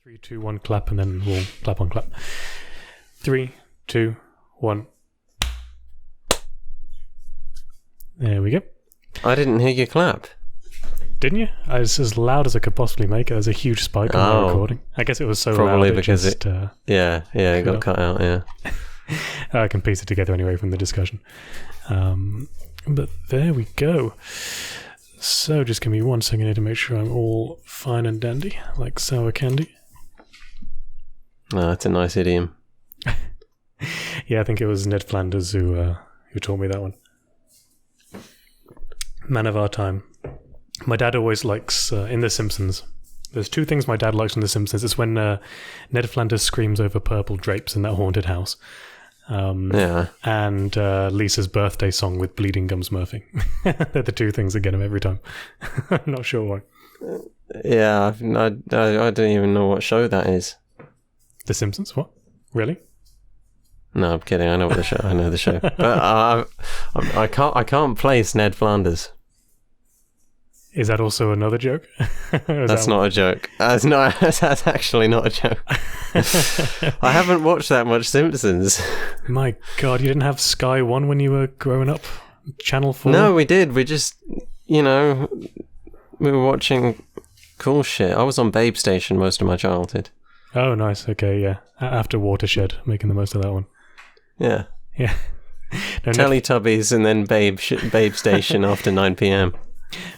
3, 2, 1, clap, and then we'll clap on clap. 3, 2, 1. There we go. I didn't hear you clap. Didn't you? I was as loud as I could possibly make it. There's a huge spike on the recording. I guess it was so probably loud. Because it it got cut out. Yeah. I can piece it together anyway from the discussion. But there we go. So just give me 1 second here to make sure I'm all fine and dandy, like sour candy. Oh, that's a nice idiom. Yeah, I think it was Ned Flanders who taught me that one. Man of our time. My dad always likes, in The Simpsons, there's 2 things my dad likes in The Simpsons. It's when Ned Flanders screams over purple drapes in that haunted house. And Lisa's birthday song with Bleeding Gums Murphy. They're the 2 things that get him every time. I'm not sure why. Yeah, I don't even know what show that is. The Simpsons? What? Really? No, I'm kidding. I know what the show. I know the show, but I can't place Ned Flanders. Is that also another joke? That's not a joke. That's actually not a joke. I haven't watched that much Simpsons. My God, you didn't have Sky One when you were growing up? Channel 4? No, we did. We just, we were watching cool shit. I was on Babe Station most of my childhood. Oh, nice. Okay, yeah. After Watershed, making the most of that one. Yeah. Yeah. No, Teletubbies and then Babe Station after 9 p.m.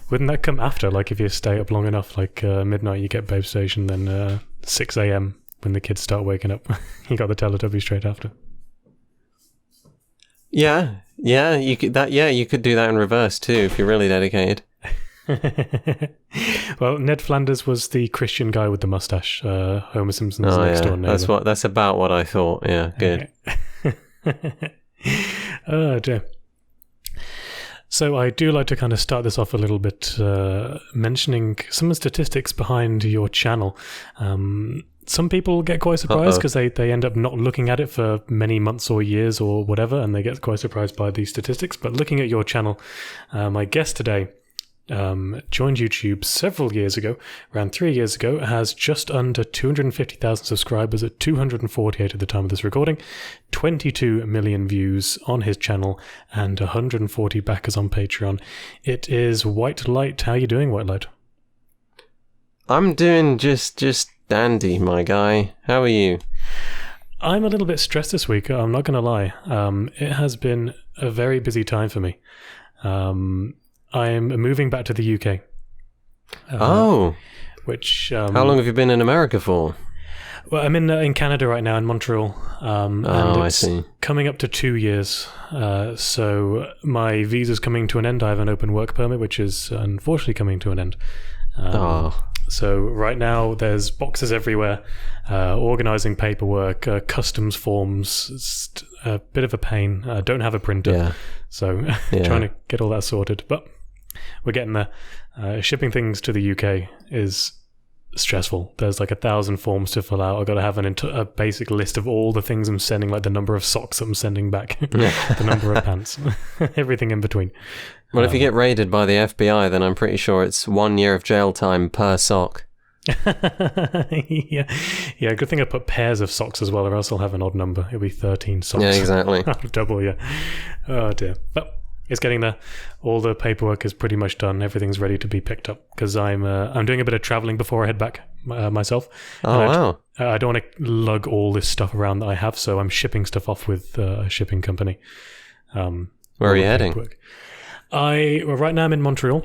Wouldn't that come after? Like if you stay up long enough, like midnight you get Babe Station, then 6 a.m. when the kids start waking up, you got the Teletubbies straight after. Yeah, you could do that in reverse too if you're really dedicated. Well, Ned Flanders was the Christian guy with the mustache, Homer Simpson's next door neighbor. That's about what I thought. Yeah, good. Oh dear. So I do like to kind of start this off a little bit mentioning some statistics behind your channel. Some people get quite surprised because they end up not looking at it for many months or years or whatever, and they get quite surprised by these statistics. But looking at your channel, my guest today joined YouTube several years ago, around 3 years ago, has just under 250,000 subscribers at 248 at the time of this recording, 22 million views on his channel, and 140 backers on Patreon. It is Whitelight. How are you doing, Whitelight? I'm doing just dandy, my guy. How are you? I'm a little bit stressed this week, I'm not going to lie. It has been a very busy time for me. I'm moving back to the UK. Which how long have you been in America for? Well, I'm in Canada right now, in Montreal. And I it's see. Coming up to 2 years. So my visa's coming to an end. I have an open work permit, which is unfortunately coming to an end. So right now there's boxes everywhere, organising paperwork, customs forms. It's a bit of a pain. I don't have a printer, so trying to get all that sorted. But we're getting there. Shipping things to the UK is stressful. There's like 1,000 forms to fill out. I've got to have a basic list of all the things I'm sending, like the number of socks that I'm sending back, the number of pants, everything in between. Well, if you get raided by the FBI, then I'm pretty sure it's 1 year of jail time per sock. Yeah, good thing I put pairs of socks as well, or else I'll have an odd number. It'll be 13 socks. Yeah, exactly. Double, yeah. Oh dear. But it's getting there. All the paperwork is pretty much done. Everything's ready to be picked up because I'm doing a bit of traveling before I head back myself. Oh, wow. I don't want to lug all this stuff around that I have, so I'm shipping stuff off with a shipping company. Where are you heading? Right now I'm in Montreal,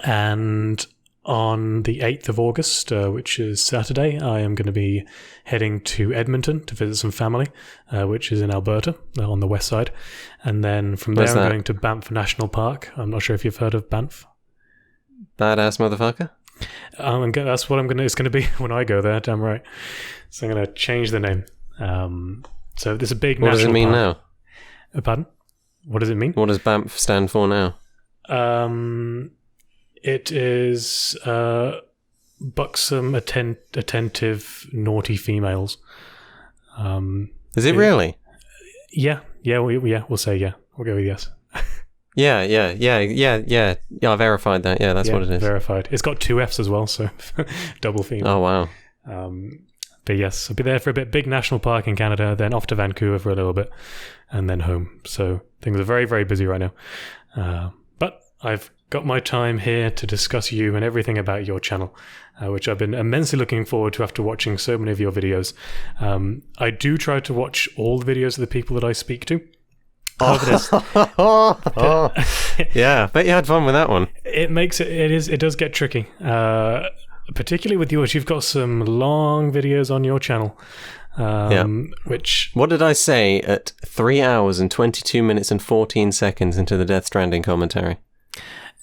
and on the 8th of August, which is Saturday, I am going to be heading to Edmonton to visit some family, which is in Alberta, on the west side. And then from there, I'm going to Banff National Park. I'm not sure if you've heard of Banff. Badass motherfucker? That's what it's going to be when I go there, damn right. So I'm going to change the name. So there's a big national park. What does it mean now? Pardon? What does it mean? What does Banff stand for now? It is buxom, attentive, naughty females. Is it really? Yeah. We'll say yeah. We'll go with yes. Yeah. I verified that. Yeah, that's what it is. Verified. It's got 2 Fs as well, so double female. Oh wow. But yes, I'll be there for a bit. Big national park in Canada, then off to Vancouver for a little bit, and then home. So things are very, very busy right now. But I've got my time here to discuss you and everything about your channel, which I've been immensely looking forward to after watching so many of your videos. I do try to watch all the videos of the people that I speak to. Yeah, bet you had fun with that one. It does get tricky. Particularly with yours, you've got some long videos on your channel. Which... What did I say at 3 hours and 22 minutes and 14 seconds into the Death Stranding commentary?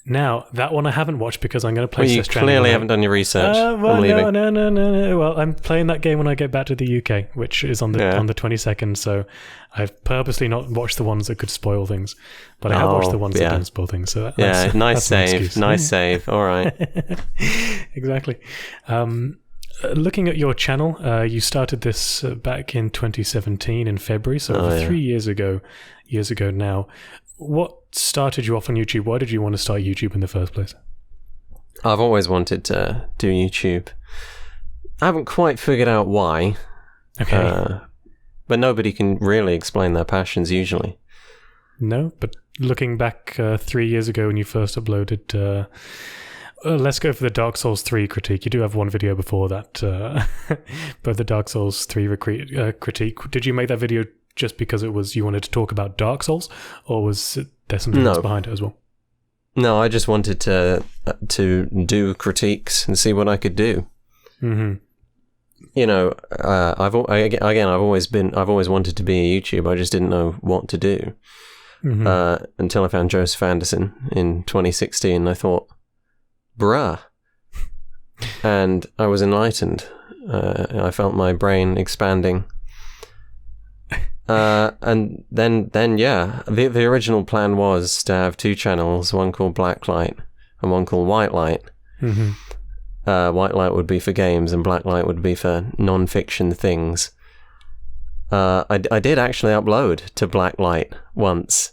Now, that one I haven't watched because I'm going to play Death Stranding. You clearly haven't done your research. I'm leaving. No. Well, I'm playing that game when I get back to the UK, which is on the 22nd, so I've purposely not watched the ones that could spoil things. But I have watched the ones that don't spoil things. So nice save. Nice save. All right. Exactly. Looking at your channel, you started this back in 2017 in February, so over 3 years ago now. What started you off on YouTube? Why did you want to start YouTube in the first place? I've always wanted to do YouTube. I haven't quite figured out why. Okay. But nobody can really explain their passions usually. No, but looking back 3 years ago when you first uploaded... let's go for the Dark Souls 3 critique. You do have one video before that, but the Dark Souls 3 critique. Did you make that video just because you wanted to talk about Dark Souls, or was there something else behind it as well? No, I just wanted to do critiques and see what I could do. Mm-hmm. You know, I've always wanted to be a YouTuber. I just didn't know what to do until I found Joseph Anderson in 2016. I thought, bruh. And I was enlightened. I felt my brain expanding. And then, the original plan was to have two channels, one called Blacklight and one called Whitelight. Mm-hmm. Whitelight would be for games and Blacklight would be for non-fiction things. I did actually upload to Blacklight once,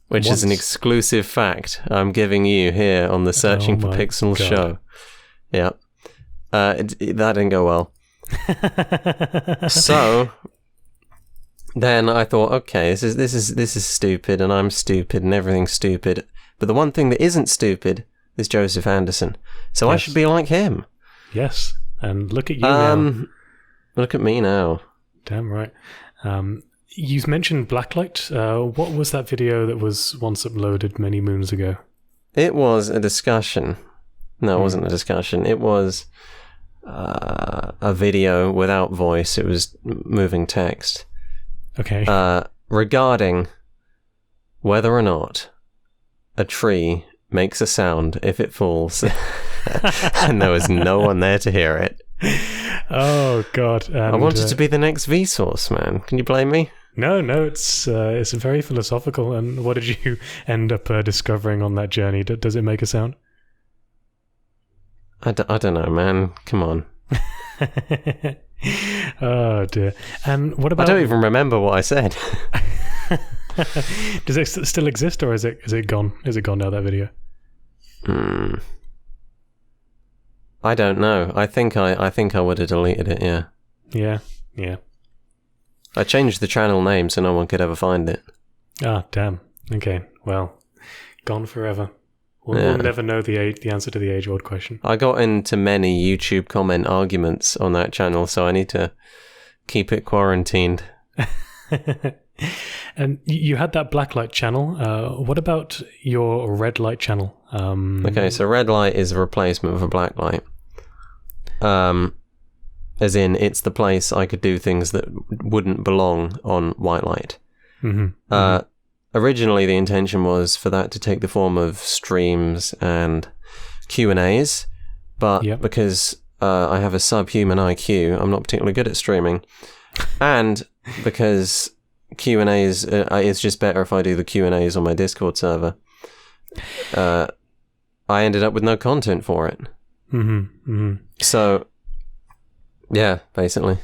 which is an exclusive fact I'm giving you here on the Searching for Pixels show. Yeah. That didn't go well. So then I thought, okay, this is stupid, and I'm stupid, and everything's stupid. But the one thing that isn't stupid is Joseph Anderson. So I should be like him. Yes. And look at you now. Look at me now. Damn right. You mentioned Blacklight. What was that video that was once uploaded many moons ago? It was a discussion. No, it wasn't a discussion. It was a video without voice. It was moving text. Okay. Regarding whether or not a tree makes a sound if it falls. And there was no one there to hear it. Oh, God. And I wanted to be the next Vsauce, man. Can you blame me? No, it's very philosophical. And what did you end up discovering on that journey? Does it make a sound? I don't know, man. Come on. Oh, dear. And what about... I don't even remember what I said. Does it still exist, or is it gone? Is it gone now, that video? I don't know. I think I would have deleted it, yeah. Yeah. I changed the channel name so no one could ever find it. Ah, damn. Okay, well, gone forever. We'll never know the answer to the age-old question. I got into many YouTube comment arguments on that channel, so I need to keep it quarantined. And you had that Blacklight channel. What about your Red Light channel? Okay, so Red Light is a replacement for Blacklight. As in, it's the place I could do things that wouldn't belong on Whitelight. Mm-hmm. Originally, the intention was for that to take the form of streams and Q&As, but because I have a subhuman IQ, I'm not particularly good at streaming, and because Q&As, it's just better if I do the Q&As on my Discord server, I ended up with no content for it. So, yeah, basically.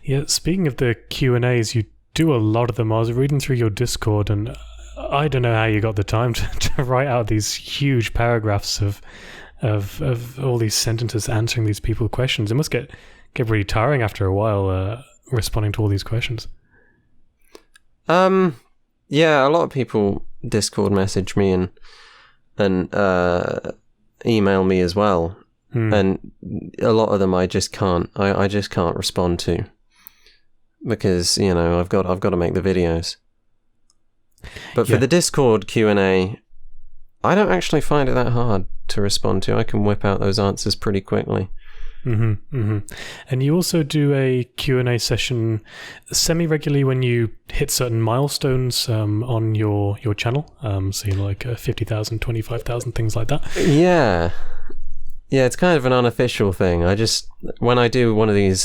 Yeah, speaking of the Q&As, you do a lot of them. I was reading through your Discord, and I don't know how you got the time to write out these huge paragraphs of all these sentences answering these people's questions. It must get get really tiring after a while responding to all these questions. Yeah, a lot of people Discord message me and email me as well. And a lot of them I just can't respond to because, I've got to make the videos. But for the Discord Q&A, I don't actually find it that hard to respond to. I can whip out those answers pretty quickly. And you also do a Q&A session semi-regularly when you hit certain milestones on your channel. So like 50,000, 25,000, things like that. Yeah, it's kind of an unofficial thing. When I do one of these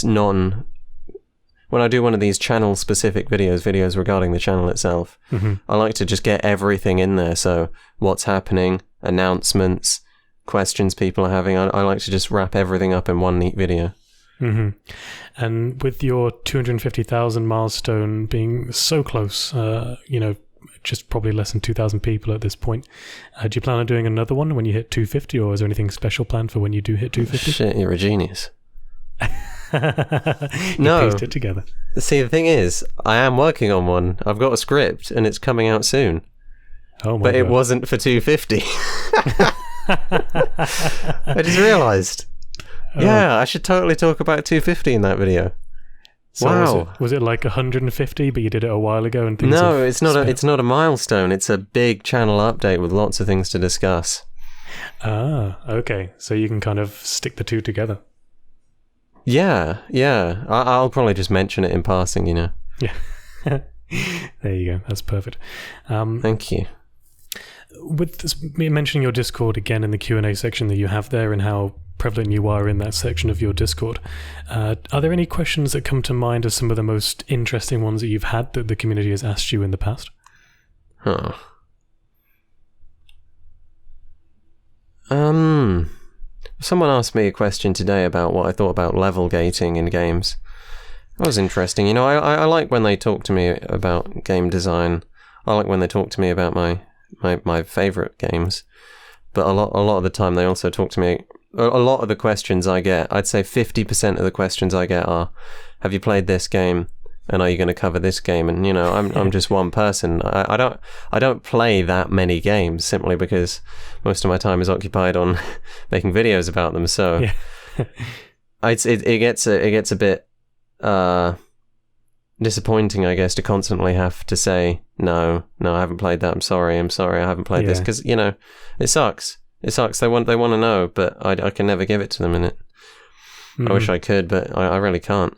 channel-specific videos regarding the channel itself, I like to just get everything in there. So what's happening, announcements, questions people are having. I like to just wrap everything up in one neat video. And with your 250,000 milestone being so close, just probably less than 2,000 people at this point, do you plan on doing another one when you hit 250, or is there anything special planned for when you do hit 250? Shit, you're a genius. No. Pieced it together. See, the thing is, I am working on one. I've got a script, and it's coming out soon. Oh my God. God. It wasn't for 250. I just realised. Yeah, I should totally talk about 250 in that video. So wow. Was it like 150, but you did it a while ago and things? No, it's not a milestone. It's a big channel update with lots of things to discuss. Ah, okay. So you can kind of stick the two together. Yeah. I'll probably just mention it in passing, Yeah. There you go. That's perfect. Thank you. With this, mentioning your Discord again in the Q&A section that you have there and how prevalent you are in that section of your Discord, are there any questions that come to mind as some of the most interesting ones that you've had that the community has asked you in the past? Someone asked me a question today about what I thought about level gating in games. That was interesting. I like when they talk to me about game design. I like when they talk to me about my favorite games, but a lot of the time they also talk to me. A lot of the questions I get, I'd say 50% of the questions I get are, have you played this game, and are you going to cover this game? And I'm just one person. I don't play that many games simply because most of my time is occupied on making videos about them. So it gets a bit disappointing, I guess, to constantly have to say no, I haven't played that. I'm sorry, I haven't played this, because it sucks. They want to know, but I can never give it to them in it. I wish I could, but I really can't.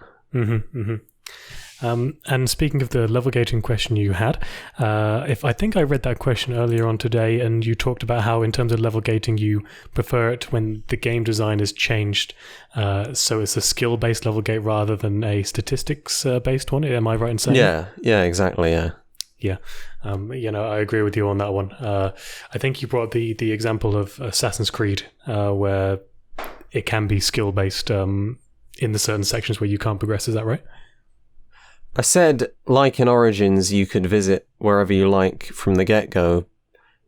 And speaking of the level gating question you had, I think I read that question earlier on today, and you talked about how in terms of level gating you prefer it when the game design is changed, so it's a skill-based level gate rather than a statistics-based one. Am I right in saying? Yeah, exactly. Yeah, I agree with you on that one. I think you brought the example of Assassin's Creed, where it can be skill-based in the certain sections where you can't progress. Is that right? I said, like in Origins, you could visit wherever you like from the get-go,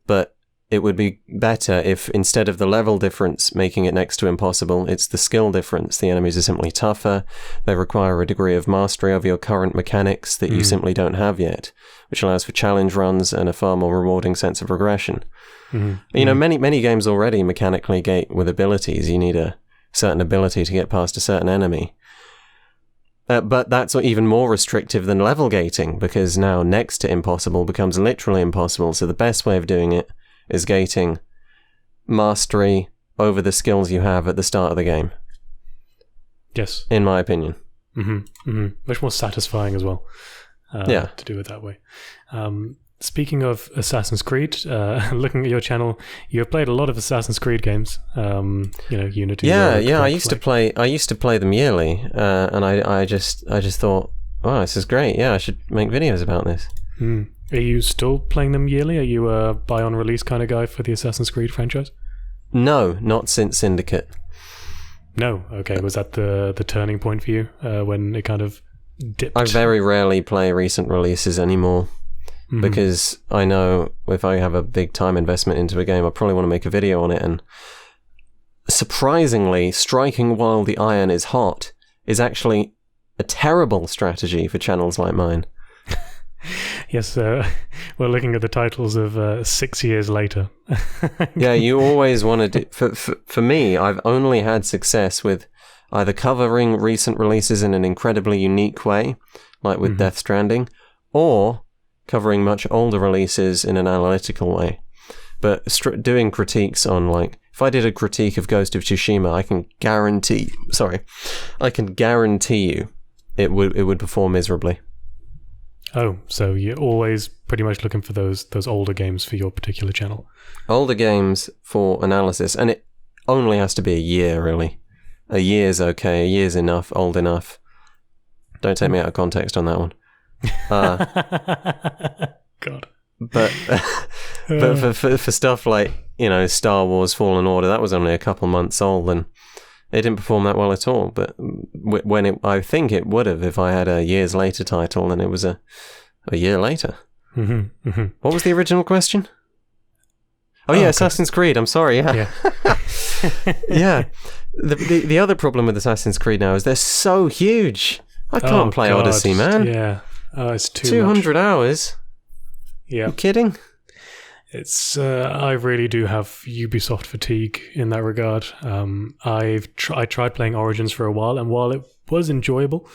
but it would be better if instead of the level difference making it next to impossible, it's the skill difference. The enemies are simply tougher. They require a degree of mastery of your current mechanics that you simply don't have yet, which allows for challenge runs and a far more rewarding sense of progression. Many games already mechanically gate with abilities. You need a certain ability to get past a certain enemy. But that's even more restrictive than level gating, because now next to impossible becomes literally impossible. So the best way of doing it is gating mastery over the skills you have at the start of the game. Yes. In my opinion. Much more satisfying as well. To do it that way. Speaking of Assassin's Creed, looking at your channel, you have played a lot of Assassin's Creed games. Unity. I used to play them yearly, and I just thought, wow, this is great. Yeah, I should make videos about this. Are you still playing them yearly? Are you a buy on release kind of guy for the Assassin's Creed franchise? No, not since Syndicate. No, okay. Was that the turning point for you when it kind of dipped? I very rarely play recent releases anymore. Because I know if I have a big time investment into a game, I probably want to make a video on it. And surprisingly, striking while the iron is hot is actually a terrible strategy for channels like mine. Yes, we're looking at the titles of 6 years later. Yeah, you always want to do... For me, I've only had success with either covering recent releases in an incredibly unique way, like with Death Stranding, or covering much older releases in an analytical way. But doing critiques on, like... If I did a critique of Ghost of Tsushima, I can guarantee you it would perform miserably. Oh, so you're always pretty much looking for those older games for your particular channel. Older games for analysis, and it only has to be a year, really. A year's okay, a year's enough, old enough. Don't take me out of context on that one. God. But for stuff like, Star Wars Fallen Order, that was only a couple months old, and it didn't perform that well at all. But I think it would have if I had a years later title, and it was a year later. What was the original question? Oh yeah, Assassin's Creed. I'm sorry. Yeah. Yeah. The other problem with Assassin's Creed now is they're so huge. I can't play Odyssey, man. Yeah. It's too 200 hours. Yeah. You kidding? It's I really do have Ubisoft fatigue in that regard. I tried playing Origins for a while, and while it was enjoyable,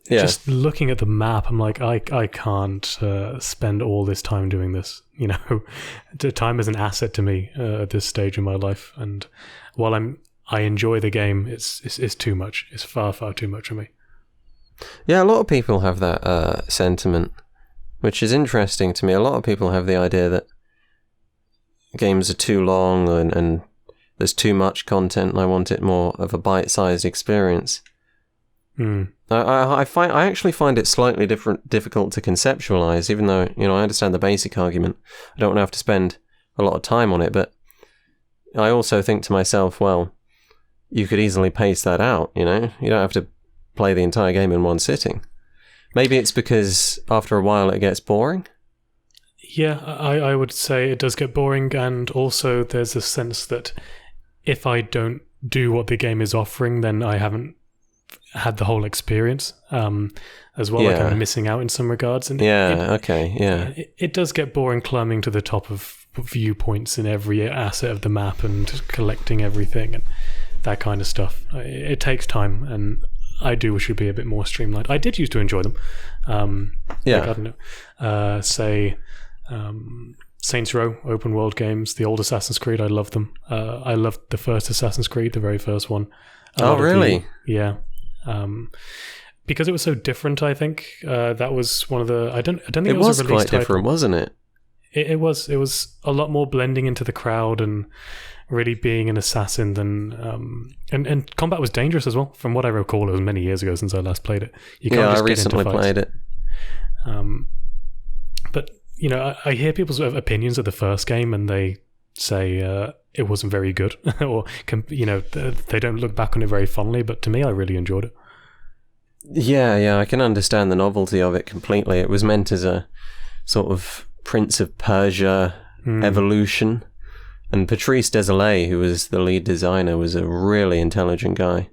just looking at the map, I'm like, I can't spend all this time doing this. The time is an asset to me at this stage in my life, and while I enjoy the game, it's too much. It's far too much for me. Yeah, a lot of people have that sentiment, which is interesting to me. A lot of people have the idea that games are too long and there's too much content, and I want it more of a bite-sized experience. I actually find it slightly difficult to conceptualize, even though I understand the basic argument. I don't want to have to spend a lot of time on it, but I also think to myself, well, you could easily pace that out. You don't have to play the entire game in one sitting. Maybe it's because after a while it gets boring. Yeah, I would say it does get boring, and also there's a sense that if I don't do what the game is offering, then I haven't had the whole experience as well. Like I'm missing out in some regards. And it does get boring climbing to the top of viewpoints in every asset of the map and collecting everything and that kind of stuff. It takes time, and I do wish it would be a bit more streamlined. I did used to enjoy them. I don't know. Saints Row, open world games, the old Assassin's Creed, I love them. I loved the first Assassin's Creed, the very first one. Oh, really? Because it was so different, I think. That was one of the... I don't think it was a release quite title. Different, wasn't it? It was a lot more blending into the crowd and really being an assassin than... And combat was dangerous as well. From what I recall, it was many years ago since I last played it. You can't just I recently played it. But, I hear people's opinions of the first game, and they say it wasn't very good. Or, they don't look back on it very fondly, but to me, I really enjoyed it. Yeah, I can understand the novelty of it completely. It was meant as a sort of Prince of Persia evolution. And Patrice Désilets, who was the lead designer, was a really intelligent guy.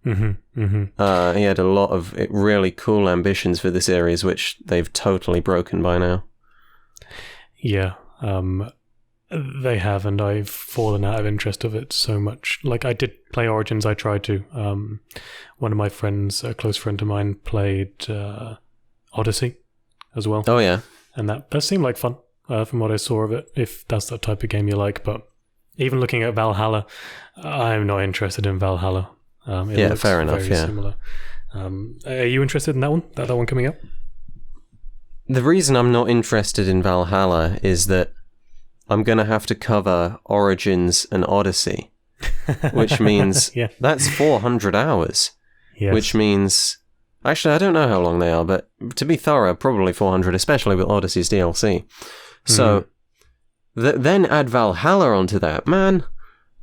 He had a lot of really cool ambitions for the series, which they've totally broken by now. Yeah, they have, and I've fallen out of interest of it so much. Like, I did play Origins, I tried to. One of my friends, a close friend of mine, played Odyssey as well. Oh, yeah. And that seemed like fun from what I saw of it, if that's the type of game you like. But even looking at Valhalla, I'm not interested in Valhalla. It looks fair enough, very similar. Are you interested in that one? That one coming up? The reason I'm not interested in Valhalla is that I'm going to have to cover Origins and Odyssey, which means that's 400 hours, which means... Actually, I don't know how long they are, but to be thorough, probably 400, especially with Odyssey's DLC. So, then add Valhalla onto that. Man,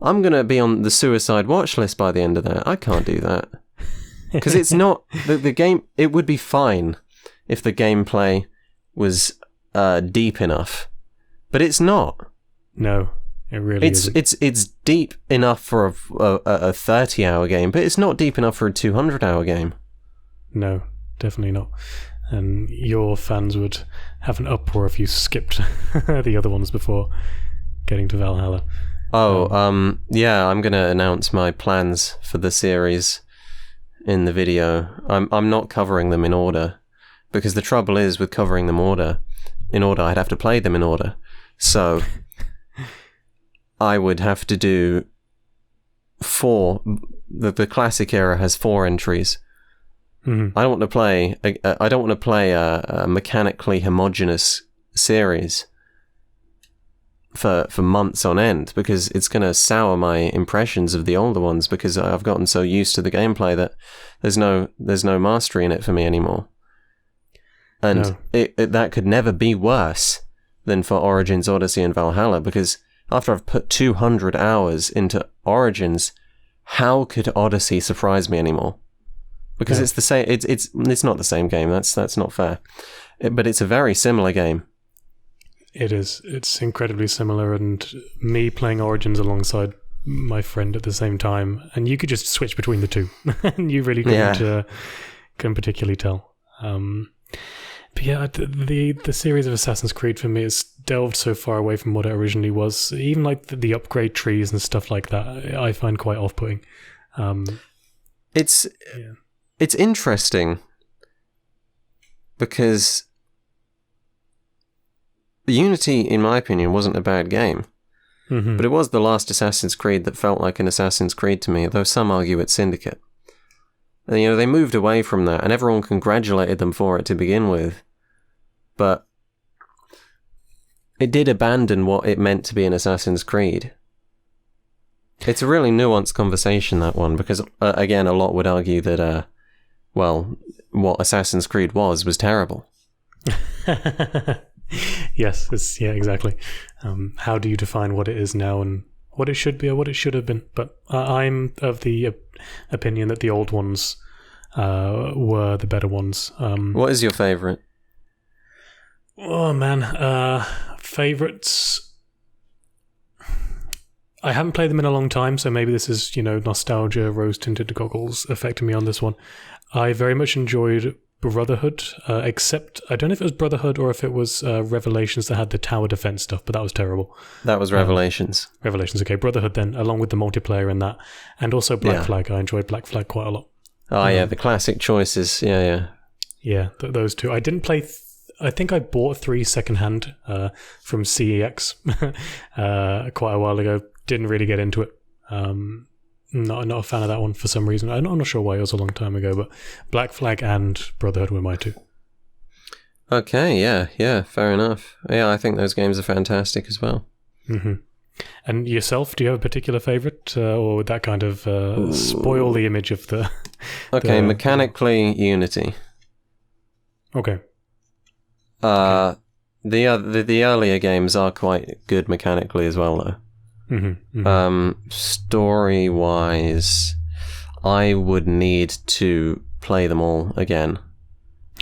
I'm going to be on the suicide watch list by the end of that. I can't do that. Because it's not... The game... It would be fine if the gameplay was deep enough. But it's not. No, It really is. It's deep enough for a 30-hour game, but it's not deep enough for a 200-hour game. No, definitely not. And your fans would have an uproar if you skipped the other ones before getting to Valhalla. Yeah, I'm going to announce my plans for the series in the video. I'm not covering them in order, because the trouble is with covering them in order, I'd have to play them in order. So I would have to do 4. The classic era has 4 entries. Mm-hmm. I don't want to play a mechanically homogeneous series for months on end, because it's going to sour my impressions of the older ones, because I've gotten so used to the gameplay that there's no mastery in it for me anymore. And that could never be worse than for Origins, Odyssey, and Valhalla, because after I've put 200 hours into Origins, how could Odyssey surprise me anymore? Because it's the same. It's not the same game. That's not fair. But it's a very similar game. It is. It's incredibly similar, and me playing Origins alongside my friend at the same time, and you could just switch between the two, and you really couldn't particularly tell. But yeah, the series of Assassin's Creed for me has delved so far away from what it originally was. Even like the upgrade trees and stuff like that, I find quite off-putting. It's interesting because Unity, in my opinion, wasn't a bad game. Mm-hmm. But it was the last Assassin's Creed that felt like an Assassin's Creed to me, though some argue it's Syndicate. And, they moved away from that, and everyone congratulated them for it to begin with. But it did abandon what it meant to be an Assassin's Creed. It's a really nuanced conversation, that one, because, again, a lot would argue that, what Assassin's Creed was terrible. Yes, exactly. How do you define what it is now and what it should be or what it should have been? But I'm of the opinion that the old ones were the better ones. What is your favourite? Oh, man. Favourites... I haven't played them in a long time, so maybe this is, nostalgia, rose-tinted goggles affecting me on this one. I very much enjoyed Brotherhood, except I don't know if it was Brotherhood or if it was Revelations that had the tower defense stuff, but that was terrible. That was Revelations. Revelations, okay. Brotherhood then, along with the multiplayer and that. And also Black Flag. I enjoyed Black Flag quite a lot. Oh, yeah, the classic choices. Yeah. Yeah, those two. I didn't play... I think I bought 3 secondhand from CEX quite a while ago. Didn't really get into it. Not a fan of that one for some reason. I'm not sure why. It was a long time ago, but Black Flag and Brotherhood were my 2. Okay, yeah, fair enough. Yeah, I think those games are fantastic as well. Mm-hmm. And yourself, do you have a particular favourite, or would that kind of spoil the image of the... Okay, mechanically, Unity. Okay. The earlier games are quite good mechanically as well, though. Mm-hmm, mm-hmm. Story-wise, I would need to play them all again,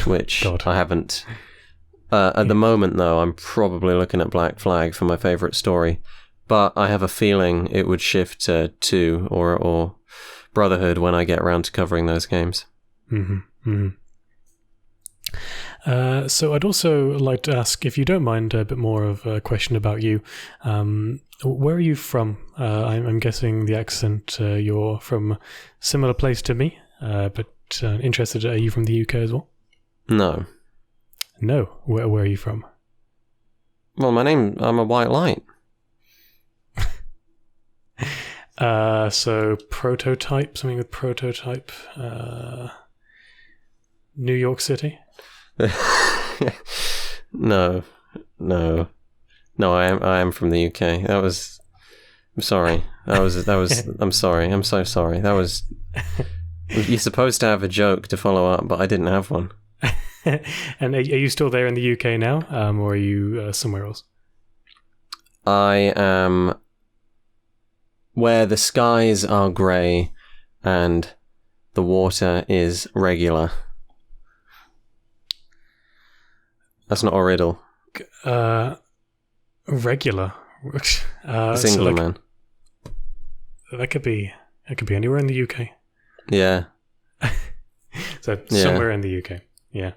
which I haven't. At the moment, though, I'm probably looking at Black Flag for my favourite story, but I have a feeling it would shift to 2 or Brotherhood when I get around to covering those games. Mm-hmm, mm-hmm. So I'd also like to ask, if you don't mind, a bit more of a question about you. Where are you from? I'm guessing the accent, you're from a similar place to me, but interested, are you from the UK as well? No. No? Where are you from? Well, I'm a Whitelight. So prototype, something with prototype, New York City? No, I am from the UK. I'm sorry. I'm sorry. I'm so sorry. You're supposed to have a joke to follow up, but I didn't have one. And are you still there in the UK now, or are you somewhere else? I am where the skies are grey and the water is regular. That's not a riddle. Regular. England, man. That could be anywhere in the UK. Yeah. So somewhere in the UK. Yeah.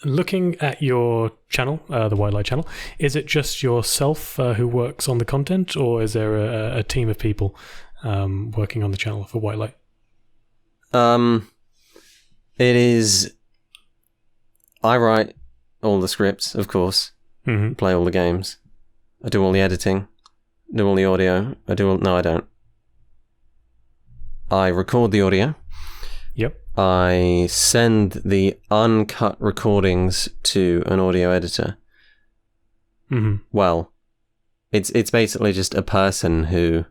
Looking at your channel, the Whitelight channel, is it just yourself who works on the content, or is there a team of people working on the channel for Whitelight? It is. I write all the scripts, of course. Mm-hmm. Play all the games. I do all the editing. Do all the audio. No, I don't. I record the audio. Yep. I send the uncut recordings to an audio editor. Mm-hmm. Well, it's basically just a person who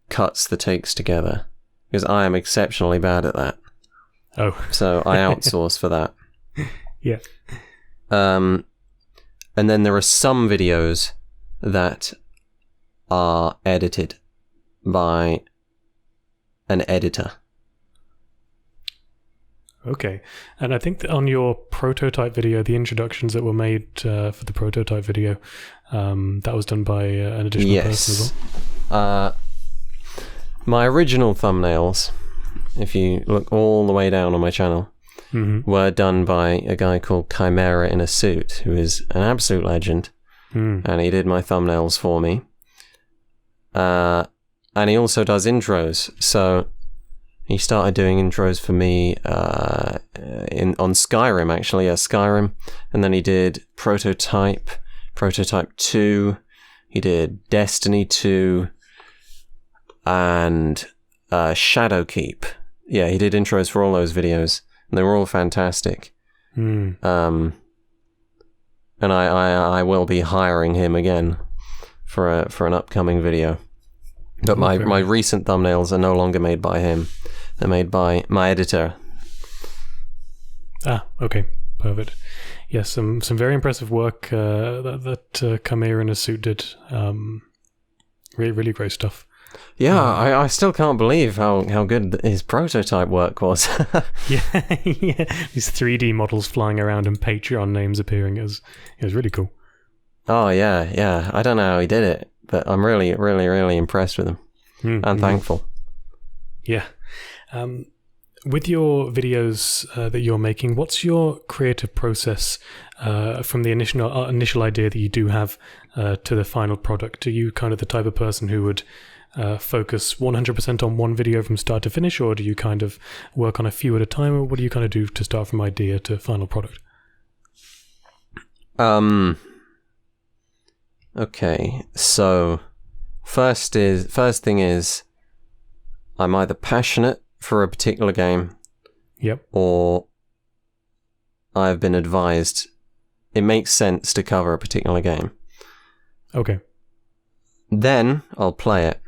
cuts the takes together, because I am exceptionally bad at that. Oh. So I outsource for that. Yeah. And then there are some videos that are edited by an editor. Okay. And I think that on your prototype video, the introductions that were made for the prototype video, that was done by an additional person as well? My original thumbnails, if you look all the way down on my channel, were done by a guy called Chimera in a Suit, who is an absolute legend, and he did my thumbnails for me. And he also does intros, so he started doing intros for me on Skyrim, actually, Skyrim, and then he did Prototype 2, he did Destiny 2, and Shadowkeep. Yeah, he did intros for all those videos, and they were all fantastic. And I will be hiring him again for an upcoming video. But my recent thumbnails are no longer made by him. They're made by my editor. Okay. Perfect. Yes, some very impressive work that Chimera in a Suit did. Really, really great stuff. Yeah, I still can't believe how good his prototype work was. Yeah. These 3D models flying around and Patreon names appearing. It was really cool. Oh, yeah. I don't know how he did it, but I'm really, really, really impressed with him. And thankful. Yeah. With your videos that you're making, what's your creative process from the initial idea that you do have to the final product? Are you kind of the type of person who would focus 100% on one video from start to finish, or do you kind of work on a few at a time, or what do you kind of do to start from idea to final product? Okay, so first thing is I'm either passionate for a particular game, yep, or I've been advised it makes sense to cover a particular game. Okay. Then I'll play it,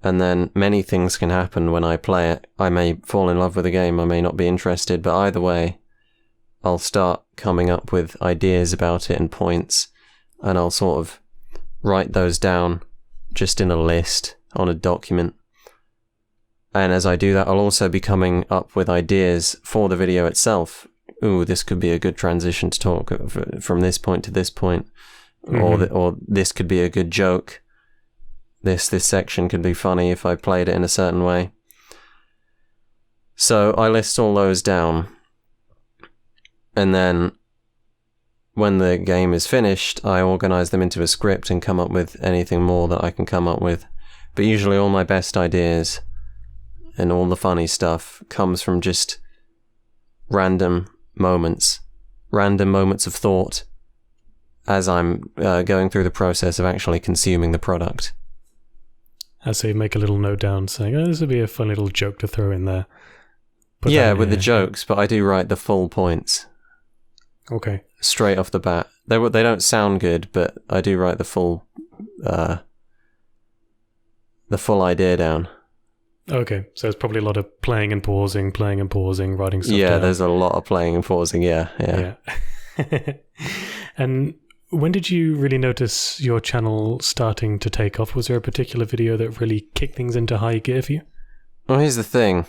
and then many things can happen when I play it. I may fall in love with the game, I may not be interested, but either way, I'll start coming up with ideas about it and points, and I'll sort of write those down just in a list on a document. And as I do that, I'll also be coming up with ideas for the video itself. Ooh, this could be a good transition to talk from this point to this point. Or this could be a good joke. This section could be funny if I played it in a certain way. So I list all those down. And then when the game is finished, I organize them into a script and come up with anything more that I can come up with. But usually all my best ideas and all the funny stuff comes from just random moments of thought as I'm going through the process of actually consuming the product. So you make a little note down saying, this would be a fun little joke to throw in there. Yeah, with the jokes, but I do write the full points. Okay. Straight off the bat. They don't sound good, but I do write the full idea down. Okay, so there's probably a lot of playing and pausing, writing stuff down. Yeah, there's a lot of playing and pausing, yeah. And when did you really notice your channel starting to take off? Was there a particular video that really kicked things into high gear for you? Well, here's the thing.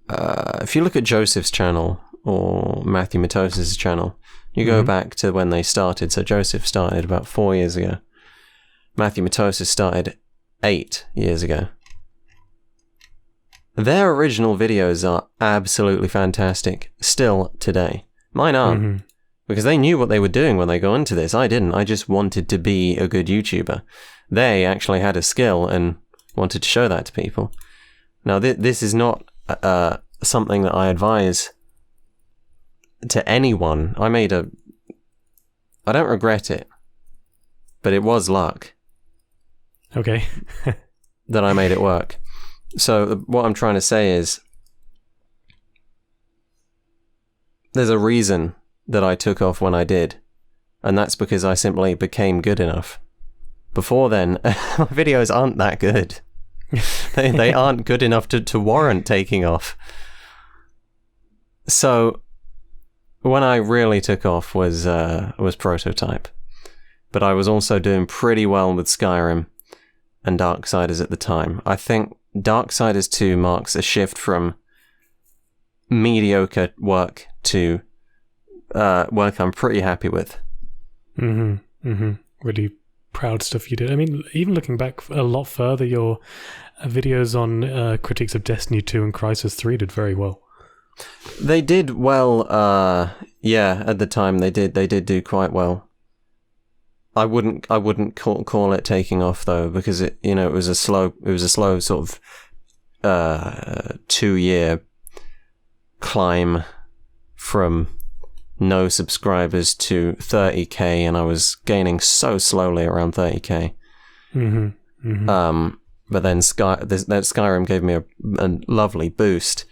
If you look at Joseph's channel, or Matthew Matos's channel. You go back to when they started. So Joseph started about 4 years ago. Matthew Matosis started 8 years ago. Their original videos are absolutely fantastic, still today. Mine aren't, because they knew what they were doing when they got into this. I didn't. I just wanted to be a good YouTuber. They actually had a skill and wanted to show that to people. Now, this is not something that I advise to anyone. I don't regret it, but it was luck. Okay. that I made it work. So what I'm trying to say is there's a reason that I took off when I did, and that's because I simply became good enough. Before then, my videos aren't that good. They aren't good enough to warrant taking off. So when I really took off was Prototype. But I was also doing pretty well with Skyrim and Darksiders at the time. I think Darksiders 2 marks a shift from mediocre work to work I'm pretty happy with. Really proud stuff you did. I mean, even looking back a lot further, your videos on critiques of Destiny 2 and Crysis 3 did very well. They did well, at the time they did do quite well. I wouldn't call it taking off though, because it was a slow sort of 2-year climb from no subscribers to 30k, and I was gaining so slowly around 30k. But then Skyrim gave me a lovely boost.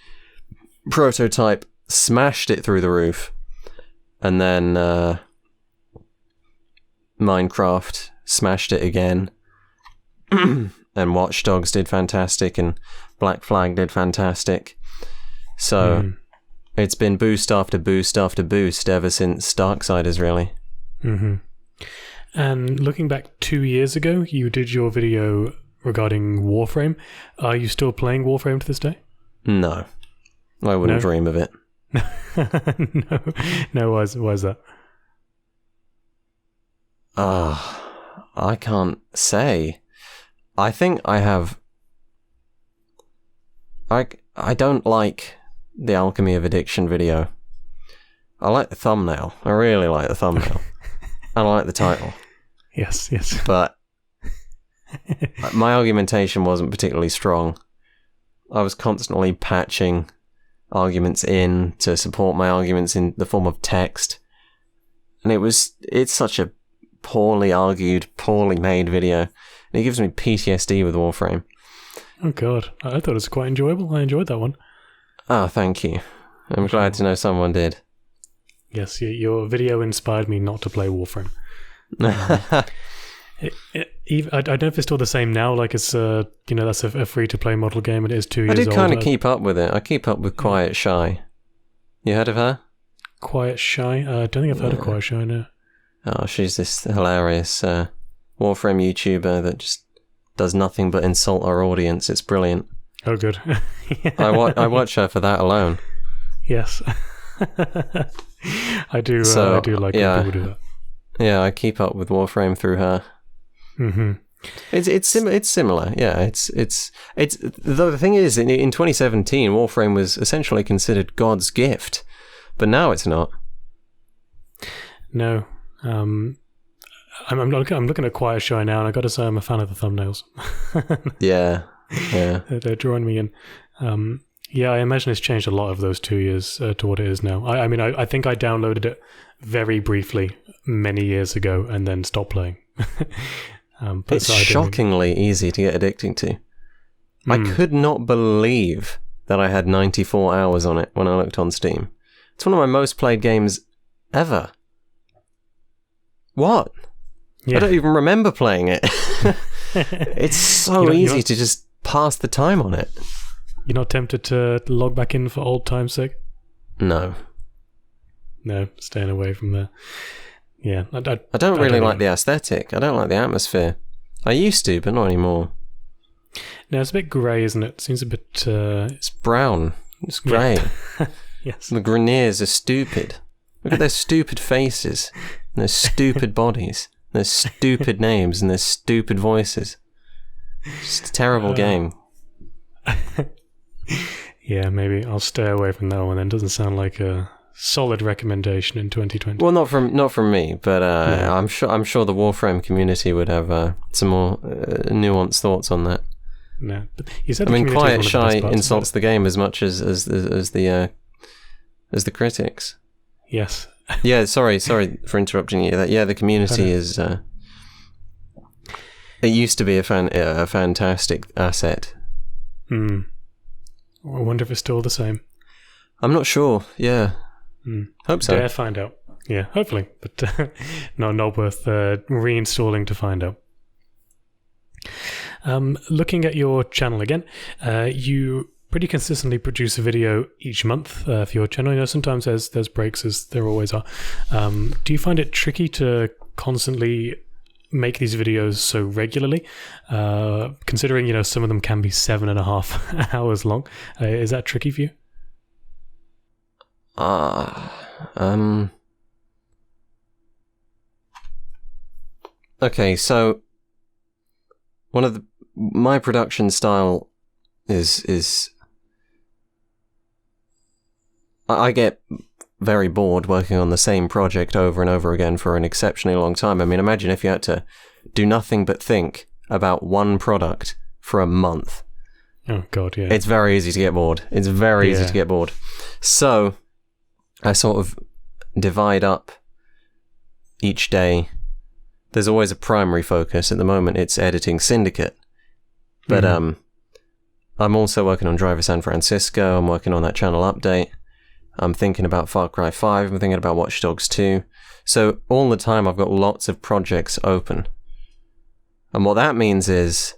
Prototype smashed it through the roof, and then Minecraft smashed it again, and Watch Dogs did fantastic, and Black Flag did fantastic. So it's been boost after boost after boost ever since Darksiders, really. And looking back 2 years ago, you did your video regarding Warframe. Are you still playing Warframe to this day? No, I wouldn't dream of it. No. Why is that? I can't say. I think I have. I don't like the Alchemy of Addiction video. I like the thumbnail. I really like the thumbnail. And I like the title. Yes. But my argumentation wasn't particularly strong. I was constantly patching arguments in to support my arguments in the form of text. And it's such a poorly argued, poorly made video. And it gives me PTSD with Warframe. Oh god, I thought it was quite enjoyable. I enjoyed that one. Oh, thank you. I'm glad to know someone did. Yes, your video inspired me not to play Warframe. I don't know if it's still the same now. Like it's that's a free-to-play model game, and it is 2 years old. I do kind of keep up with it. I keep up with Quiet Shy. You heard of her? Quiet Shy? I don't think I've heard of Quiet Shy, no. Oh, she's this hilarious Warframe YouTuber that just does nothing but insult our audience. It's brilliant. Oh, good. I watch her for that alone. Yes. I do like when people do that. Yeah, I keep up with Warframe through her. It's similar. Yeah, it's though the thing is, in 2017, Warframe was essentially considered God's gift, but now it's not. No. I'm looking at Quiet Shy now, and I got to say I'm a fan of the thumbnails. Yeah. They're drawing me in. I imagine it's changed a lot of those 2 years to what it is now. I mean, I think I downloaded it very briefly many years ago and then stopped playing. It's shockingly easy to get addicted to. I could not believe that I had 94 hours on it when I looked on Steam. It's one of my most played games ever. What? Yeah. I don't even remember playing it. It's so easy to just pass the time on it. You're not tempted to log back in for old time's sake? No, staying away from there. Yeah, I don't really like the aesthetic. I don't like the atmosphere. I used to, but not anymore. No, it's a bit grey, isn't it? Seems a bit... It's brown. It's grey. Yes. The Greniers are stupid. Look at their stupid faces, and their stupid bodies, and their stupid names, and their stupid voices. It's just a terrible game. Yeah, maybe I'll stay away from that one. Then doesn't sound like a solid recommendation in 2020. Well, not from me, but no. I'm sure the Warframe community would have some more nuanced thoughts on that. No, but you said Quiet Shy insults the game as much as the critics. Yes. Yeah, sorry for interrupting you. The community is. It used to be a fantastic asset. I wonder if it's still the same. I'm not sure. Yeah. Hope so. Dare find out. Yeah, hopefully, but not worth reinstalling to find out. Looking at your channel again, you pretty consistently produce a video each month for your channel. You know, sometimes there's breaks, as there always are. Do you find it tricky to constantly make these videos so regularly? Considering, you know, some of them can be 7.5 hours long. Is that tricky for you? Okay, so my production style is I get very bored working on the same project over and over again for an exceptionally long time. I mean, imagine if you had to do nothing but think about one product for a month. Oh God, yeah. It's very easy to get bored. Easy to get bored. So I sort of divide up each day. There's always a primary focus. At the moment, it's editing Syndicate. But I'm also working on Driver San Francisco. I'm working on that channel update. I'm thinking about Far Cry 5. I'm thinking about Watch Dogs 2. So all the time, I've got lots of projects open. And what that means is,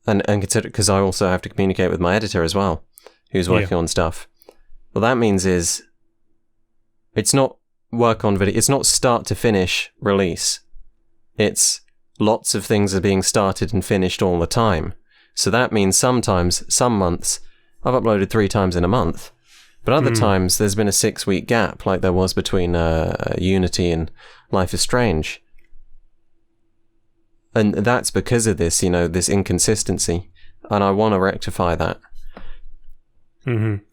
and consider, because I also have to communicate with my editor as well, who's working on stuff. What that means is, it's not work on video. It's not start to finish release. It's lots of things are being started and finished all the time. So that means sometimes, some months, I've uploaded 3 times in a month. But other times, there's been a 6-week gap, like there was between Unity and Life is Strange. And that's because of this, you know, this inconsistency. And I want to rectify that. Mm-hmm.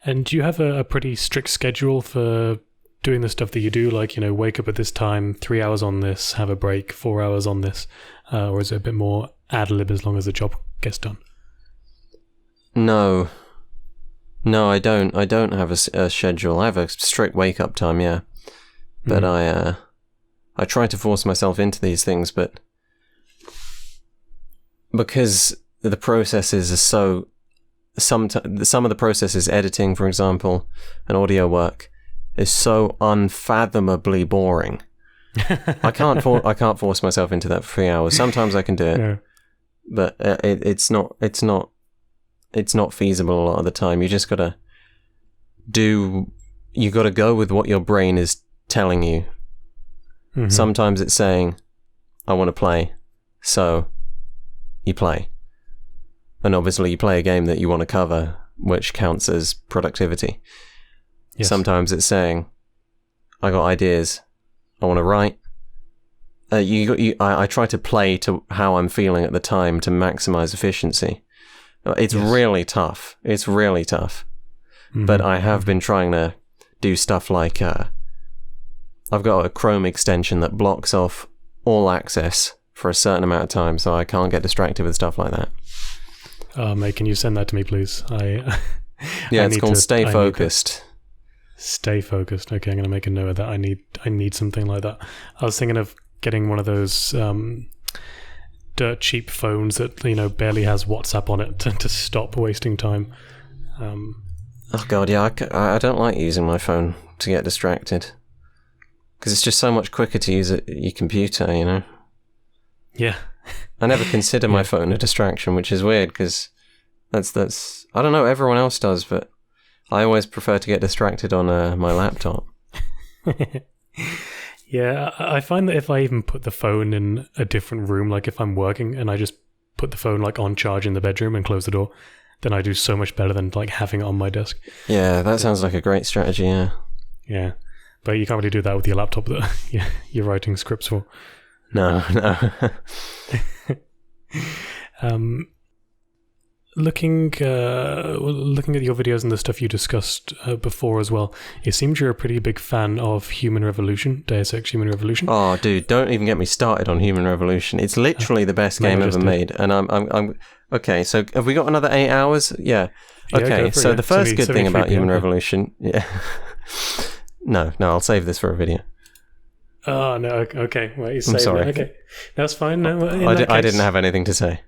And do you have a pretty strict schedule for doing the stuff that you do? Like, you know, wake up at this time, 3 hours on this, have a break, 4 hours on this? Or is it a bit more ad lib as long as the job gets done? No, I don't. I don't have a schedule. I have a strict wake-up time, yeah. But I try to force myself into these things, but because the processes are so... Some of the processes, editing, for example, and audio work, is so unfathomably boring. I can't force myself into that for 3 hours. Sometimes I can do it, but it's not feasible a lot of the time. You just gotta go with what your brain is telling you. Mm-hmm. Sometimes it's saying, I want to play, so you play. And obviously you play a game that you want to cover, which counts as productivity. Yes. Sometimes it's saying, I got ideas, I want to write. I try to play to how I'm feeling at the time to maximize efficiency. It's really tough. It's really tough. Mm-hmm. But I have been trying to do stuff like, I've got a Chrome extension that blocks off all access for a certain amount of time, so I can't get distracted with stuff like that. Mate, can you send that to me, please? It's called Stay Focused. Stay Focused. Okay, I'm going to make a note of that. I need something like that. I was thinking of getting one of those dirt cheap phones that, you know, barely has WhatsApp on it to stop wasting time. Oh God, yeah, I don't like using my phone to get distracted because it's just so much quicker to use your computer, you know. Yeah. I never consider my phone a distraction, which is weird because that's I don't know, everyone else does, but I always prefer to get distracted on my laptop. Yeah, I find that if I even put the phone in a different room, like if I'm working and I just put the phone like on charge in the bedroom and close the door, then I do so much better than like having it on my desk. Yeah, that sounds like a great strategy. Yeah. Yeah, but you can't really do that with your laptop that you're writing scripts for. No. Looking at your videos and the stuff you discussed before as well, it seems you're a pretty big fan of Human Revolution, Deus Ex Human Revolution. Oh, dude, don't even get me started on Human Revolution. It's literally the best game ever made, and I'm okay. So have we got another 8 hours? Yeah. Okay. So the first good thing about Human Revolution, yeah. No, I'll save this for a video. Oh no. Okay. Well, I'm sorry. Okay, that's fine. No, I didn't have anything to say.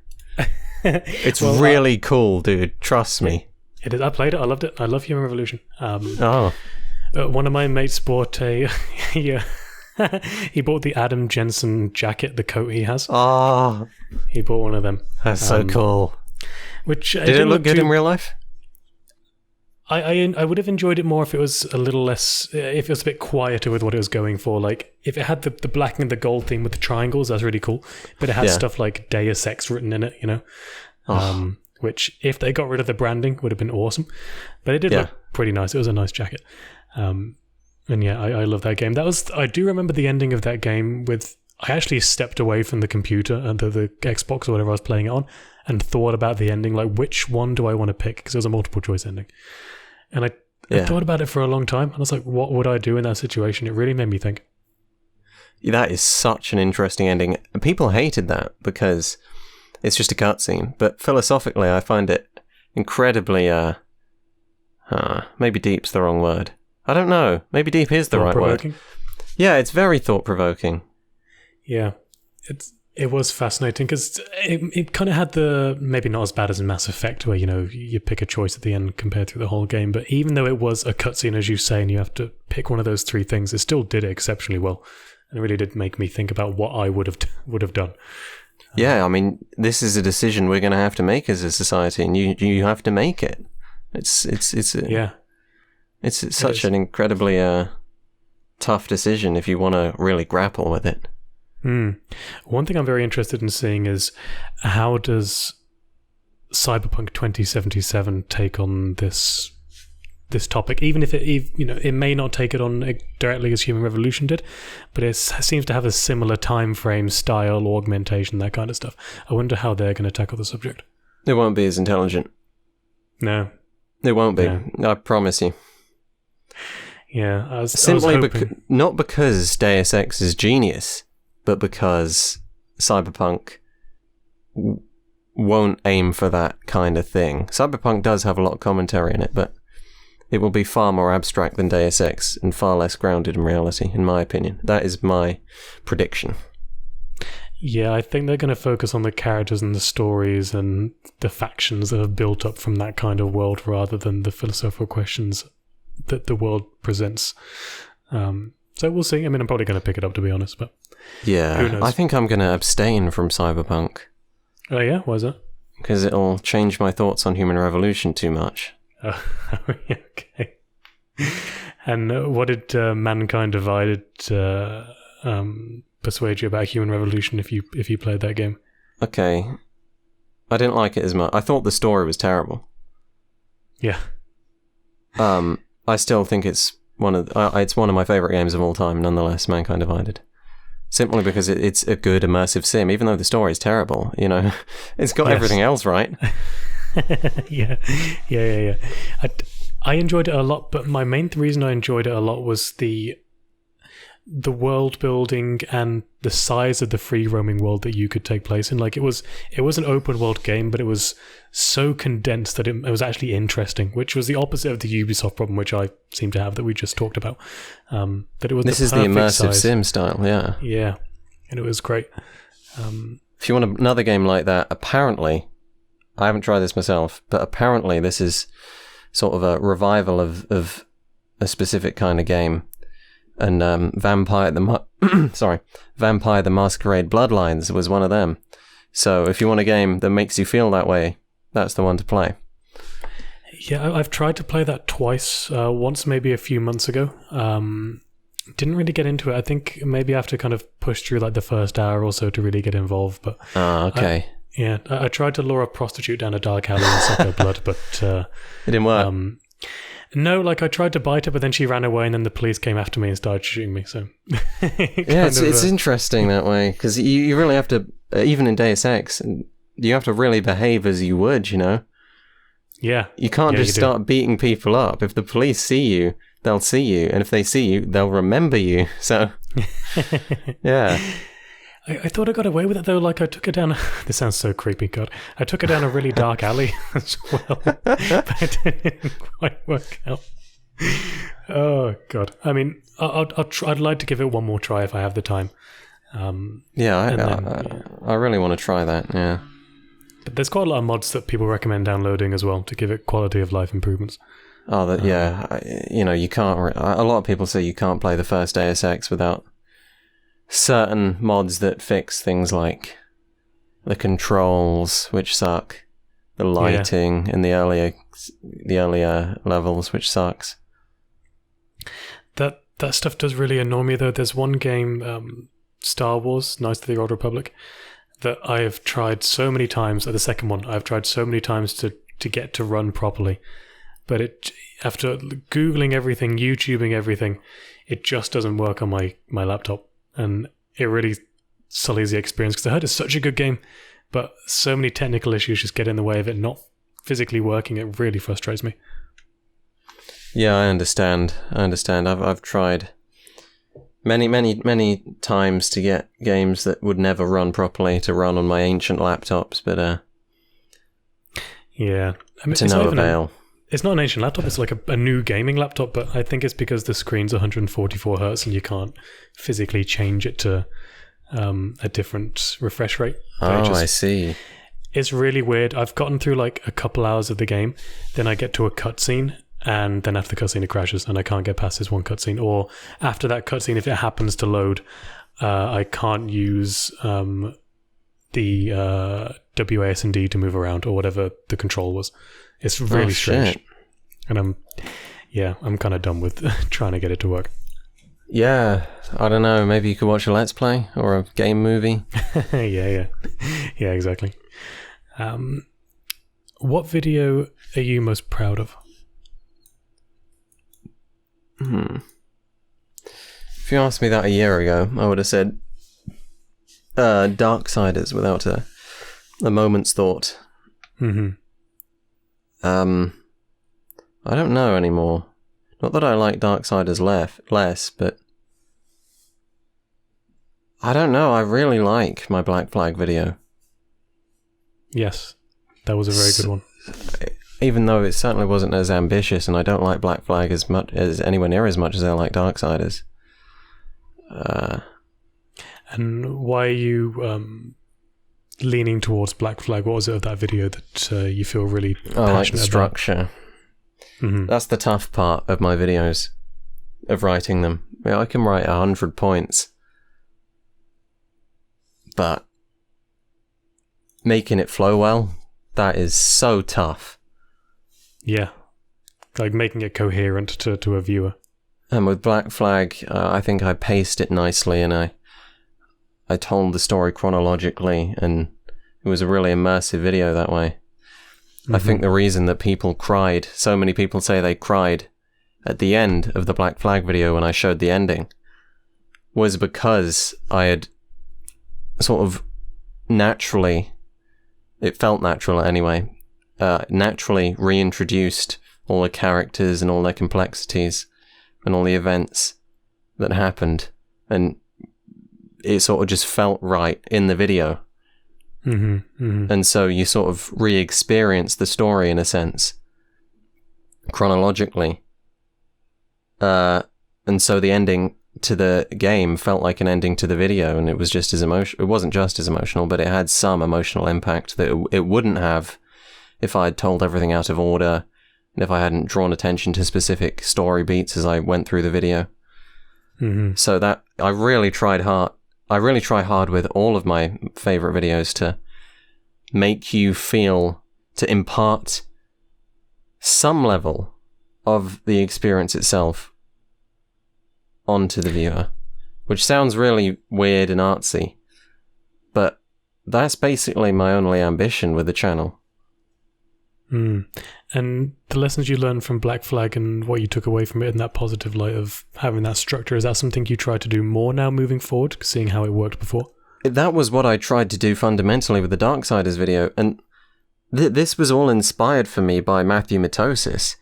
It's really cool, dude. Trust me. It is. I played it. I loved it. I love Human Revolution. One of my mates bought he bought the Adam Jensen jacket, the coat he has. Oh, he bought one of them. That's so cool. Which did it look good in real life? I would have enjoyed it more if it was a little less, if it was a bit quieter with what it was going for. Like, if it had the black and the gold theme with the triangles, that's really cool. But it had stuff like Deus Ex written in it, which, if they got rid of the branding, would have been awesome. But it did look pretty nice. It was a nice jacket. And yeah, I love that game. I do remember the ending of that game with, I actually stepped away from the computer and the Xbox or whatever I was playing it on and thought about the ending, like, which one do I want to pick? Because it was a multiple choice ending. And I thought about it for a long time. And I was like, what would I do in that situation? It really made me think. That is such an interesting ending. People hated that because it's just a cutscene. But philosophically, I find it incredibly, maybe deep's the wrong word. I don't know. Maybe deep is the right word. Yeah, it's very thought-provoking. Yeah. It was fascinating because it kind of had the, maybe not as bad as in Mass Effect where, you pick a choice at the end compared to the whole game. But even though it was a cutscene, as you say, and you have to pick one of those three things, it still did it exceptionally well. And it really did make me think about what I would have done. Yeah, I mean, this is a decision we're going to have to make as a society, and you have to make it. It's such an incredibly tough decision if you want to really grapple with it. One thing I'm very interested in seeing is how does Cyberpunk 2077 take on this topic, even if it may not take it on directly as Human Revolution did, but it seems to have a similar time frame, style, augmentation, that kind of stuff. I wonder how they're going to tackle the subject. It won't be as intelligent. No. It won't be. Yeah. I promise you. Yeah. Not because Deus Ex is genius, but because Cyberpunk won't aim for that kind of thing. Cyberpunk does have a lot of commentary in it, but it will be far more abstract than Deus Ex and far less grounded in reality, in my opinion. That is my prediction. Yeah, I think they're going to focus on the characters and the stories and the factions that have built up from that kind of world rather than the philosophical questions that the world presents. So we'll see. I mean, I'm probably going to pick it up, to be honest, but yeah, who knows? I think I'm going to abstain from Cyberpunk. Oh yeah? Why is that? Because it'll change my thoughts on Human Revolution too much. Okay. And what did Mankind Divided persuade you about Human Revolution if you played that game? Okay. I didn't like it as much. I thought the story was terrible. Yeah. I still think it's one of my favorite games of all time, nonetheless, Mankind Divided. Simply because it's a good immersive sim, even though the story is terrible, It's got everything else right. Yeah. I enjoyed it a lot, but my main reason I enjoyed it a lot was the world building and the size of the free roaming world that you could take place in. Like, it was an open world game, but it was so condensed that it was actually interesting, which was the opposite of the Ubisoft problem, which I seem to have, that we just talked about. That it was this is the immersive sim style, yeah. Yeah, and it was great. If you want another game like that, apparently, I haven't tried this myself, but apparently this is sort of a revival of a specific kind of game. And Vampire the Masquerade Bloodlines was one of them. So if you want a game that makes you feel that way, that's the one to play. Yeah, I've tried to play that twice. Once maybe a few months ago. Didn't really get into it. I think maybe I have to kind of push through like the first hour or so to really get involved. But okay. Yeah, I tried to lure a prostitute down a dark alley and suck her blood, but it didn't work. No, like I tried to bite her, but then she ran away, and then the police came after me and started shooting me. So yeah, it's interesting that way, because you really have to, even in Deus Ex, you have to really behave as you would, you know. Yeah, you can't just start beating people up. If the police see you, they'll see you, and if they see you, they'll remember you. So yeah. I thought I got away with it, though. Like, I took her down... This sounds so creepy, God. I took her down a really dark alley as well. But it didn't quite work out. Oh, God. I mean, I'd like to give it one more try if I have the time. I really want to try that, yeah. But there's quite a lot of mods that people recommend downloading as well to give it quality of life improvements. Oh, you can't... A lot of people say you can't play the first Deus Ex without... certain mods that fix things like the controls, which suck, the lighting in the earlier levels, which sucks. That stuff does really annoy me, though. There's one game, Star Wars: Knights of the Old Republic, that I have tried so many times. The second one, I've tried so many times to get to run properly, but after Googling everything, YouTubing everything, it just doesn't work on my laptop. And it really sullies the experience, because I heard it's such a good game, but so many technical issues just get in the way of it not physically working. It really frustrates me. Yeah, I understand. I've tried many times to get games that would never run properly to run on my ancient laptops, but yeah, I mean, to no avail. It's not an ancient laptop, it's like a new gaming laptop, but I think it's because the screen's 144 hertz and you can't physically change it to a different refresh rate. I see. It's really weird. I've gotten through like a couple hours of the game, then I get to a cutscene, and then after the cutscene it crashes and I can't get past this one cutscene. Or after that cutscene, if it happens to load, I can't use the WASD to move around, or whatever the control was. It's really strange. And I'm kind of done with trying to get it to work. Yeah, I don't know. Maybe you could watch a Let's Play or a game movie. Yeah, exactly. What video are you most proud of? If you asked me that a year ago, I would have said Darksiders without a moment's thought. Mm-hmm. I don't know anymore. Not that I like Darksiders less, but I don't know. I really like my Black Flag video. Yes, that was a very good one. Even though it certainly wasn't as ambitious, and I don't like Black Flag as much as anywhere near as much as I like Darksiders. And why are you leaning towards Black Flag? What was it of that video that you feel really passionate about? I like the structure. Mm-hmm. That's the tough part of my videos, of writing them. I can write 100 points, but making it flow well, that is so tough. Yeah, like making it coherent to a viewer. And with Black Flag, I think I paced it nicely, and I told the story chronologically, and it was a really immersive video that way. Mm-hmm. I think the reason that people cried, so many people say they cried at the end of the Black Flag video when I showed the ending, was because I had sort of naturally, it felt natural anyway, naturally reintroduced all the characters and all their complexities and all the events that happened, and it sort of just felt right in the video. Mm-hmm, mm-hmm. And so you sort of re-experience the story in a sense, chronologically. And so the ending to the game felt like an ending to the video, and it was just as it wasn't just as emotional, but it had some emotional impact that it wouldn't have if I had told everything out of order, and if I hadn't drawn attention to specific story beats as I went through the video. Mm-hmm. So that I really tried hard. I really try hard with all of my favorite videos to make you feel, to impart some level of the experience itself onto the viewer, which sounds really weird and artsy, but that's basically my only ambition with the channel. And the lessons you learned from Black Flag and what you took away from it in that positive light of having that structure, is that something you try to do more now moving forward, seeing how it worked before? That was what I tried to do fundamentally with the Darksiders video, and this was all inspired for me by Matthew Mitosis.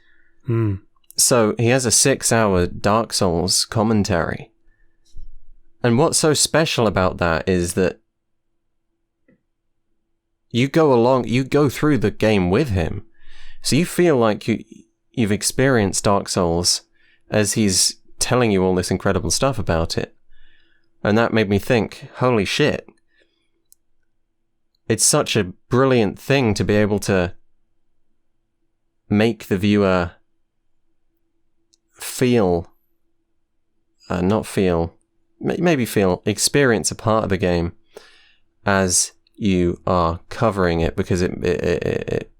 So he has a 6-hour Dark Souls commentary. And what's so special about that is that you go through the game with him. So you feel like you've experienced Dark Souls as he's telling you all this incredible stuff about it. And that made me think, holy shit. It's such a brilliant thing to be able to make the viewer experience a part of the game as you are covering it, because it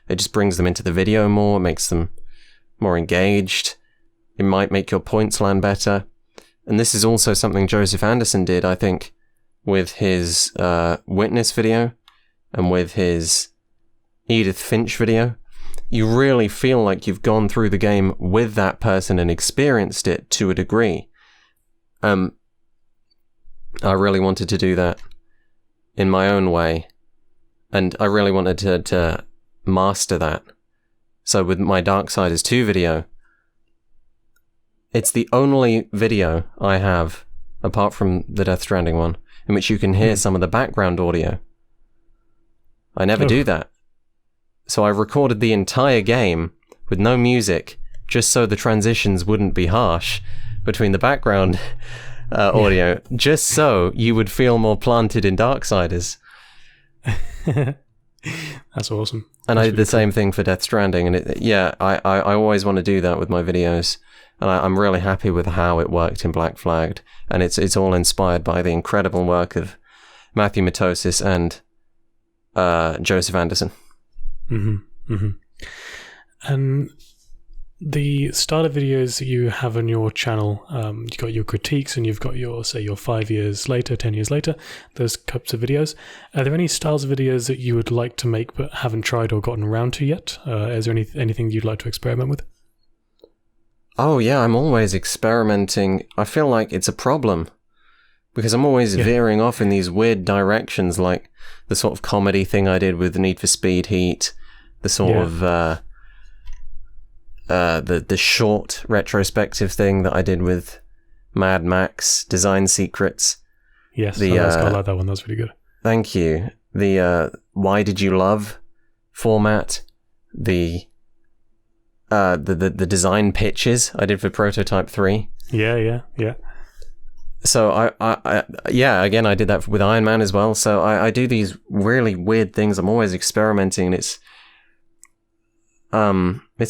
just brings them into the video more, it makes them more engaged, it might make your points land better. And this is also something Joseph Anderson did, I think, with his Witness video and with his Edith Finch video. You really feel like you've gone through the game with that person and experienced it to a degree. I really wanted to do that in my own way, and I really wanted to master that. So with my Darksiders 2 video, it's the only video I have, apart from the Death Stranding one, in which you can hear some of the background audio. I never do that. So I recorded the entire game with no music, just so the transitions wouldn't be harsh between the background audio, just so you would feel more planted in Darksiders. That's awesome. And I did the same thing for Death Stranding, and I always want to do that with my videos, and I'm really happy with how it worked in Black Flagged, and it's all inspired by the incredible work of Matthew Mitosis and Joseph Anderson. And the style of videos that you have on your channel, you've got your critiques and you've got your 5 years later, 10 years later, those types of videos. Are there any styles of videos that you would like to make but haven't tried or gotten around to yet? Is there anything you'd like to experiment with? Oh yeah, I'm always experimenting. I feel like it's a problem, because I'm always veering off in these weird directions, like the sort of comedy thing I did with Need for Speed Heat, the sort of the short retrospective thing that I did with Mad Max Design Secrets. Yes, I like that one. That was really good. Thank you. The Why Did You Love format, the design pitches I did for Prototype 3. Yeah. So I again, I did that with Iron Man as well. So I do these really weird things. I'm always experimenting, and it's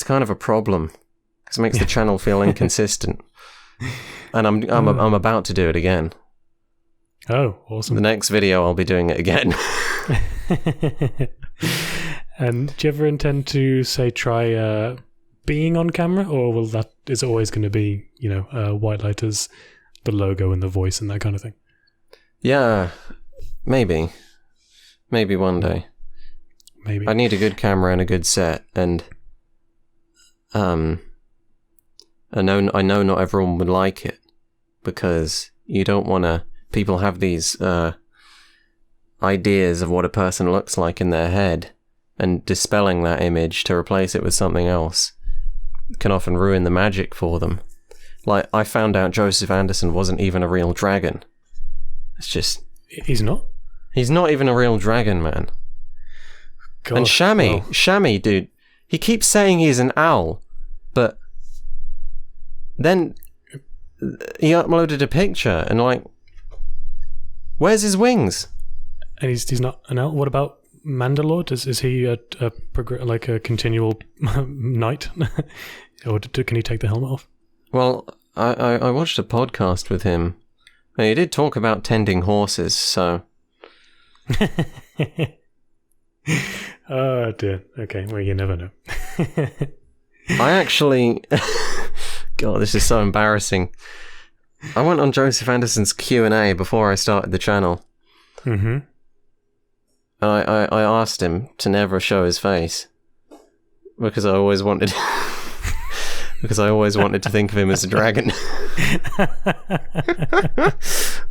kind of a problem because it makes the channel feel inconsistent. And I'm about to do it again. Oh, awesome! The next video, I'll be doing it again. And do you ever intend to try being on camera, or is it always going to be Whitelight as the logo and the voice and that kind of thing? Yeah, maybe one day. Maybe I need a good camera and a good set, and I know not everyone would like it, because you don't want to. People have these ideas of what a person looks like in their head, and dispelling that image to replace it with something else can often ruin the magic for them. Like, I found out Joseph Anderson wasn't even a real dragon. It's just... He's not? He's not even a real dragon, man. God, and Shami, dude, he keeps saying he's an owl, but then he uploaded a picture and where's his wings? And he's not an owl. What about Mandalore? Is he a continual knight? Or can he take the helmet off? Well, I watched a podcast with him, and he did talk about tending horses, so... Oh, dear. Okay, well, you never know. I actually... God, this is so embarrassing. I went on Joseph Anderson's Q&A before I started the channel. I asked him to never show his face because I always wanted to think of him as a dragon.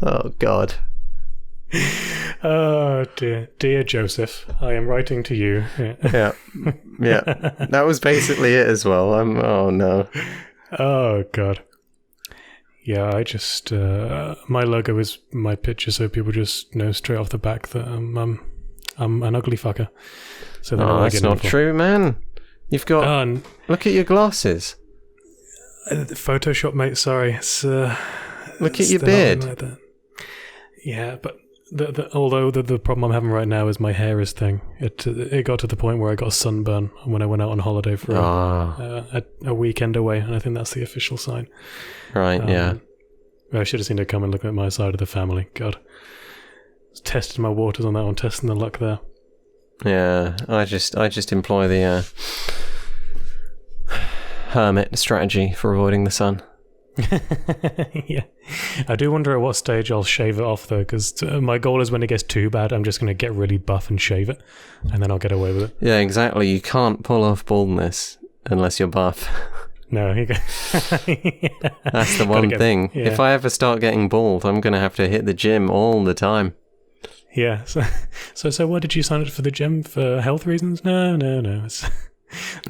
Oh God. Oh dear Joseph, I am writing to you. Yeah. That was basically it as well. Oh no. Oh God. Yeah, I just my logo is my picture, so people just know straight off the back that I'm an ugly fucker. So that's not true, man. You've got look at your glasses. Photoshop, mate. Sorry, it's look at your beard. Like that. Yeah, but although the problem I'm having right now is my hair is thing. It got to the point where I got a sunburn when I went out on holiday for a weekend away, and I think that's the official sign. Right. Yeah. I should have seen it come and look at my side of the family. God, testing my waters on that one, testing the luck there. Yeah, I just employ the hermit strategy for avoiding the sun. Yeah, I do wonder at what stage I'll shave it off though, because my goal is when it gets too bad, I'm just going to get really buff and shave it, and then I'll get away with it. Yeah, exactly. You can't pull off baldness unless you're buff. No, you go. That's the one thing. Yeah. If I ever start getting bald, I'm going to have to hit the gym all the time. Yeah. So what did you sign up for the gym for health reasons? No. It's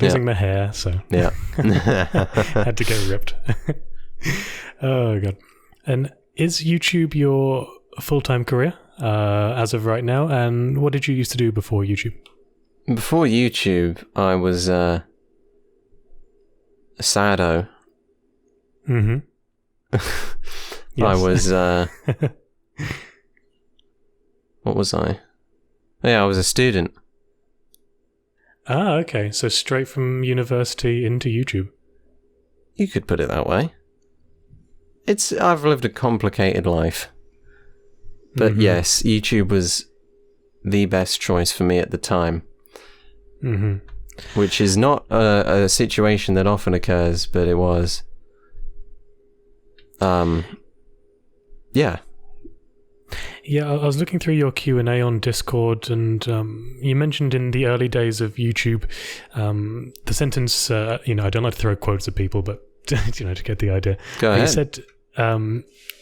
losing my hair, so yeah, had to get ripped. Oh God! And is YouTube your full-time career as of right now? And what did you used to do before YouTube? Before YouTube, I was a sado. Mm-hmm. Yes. I was. What was I? Yeah, I was a student. Ah, okay. So straight from university into YouTube. You could put it that way. I've lived a complicated life. But yes, YouTube was the best choice for me at the time. Mm-hmm. Which is not a situation that often occurs, but it was. Yeah. Yeah, I was looking through your Q&A on Discord, and you mentioned in the early days of YouTube the sentence, I don't like to throw quotes at people, but to get the idea. Go ahead. You said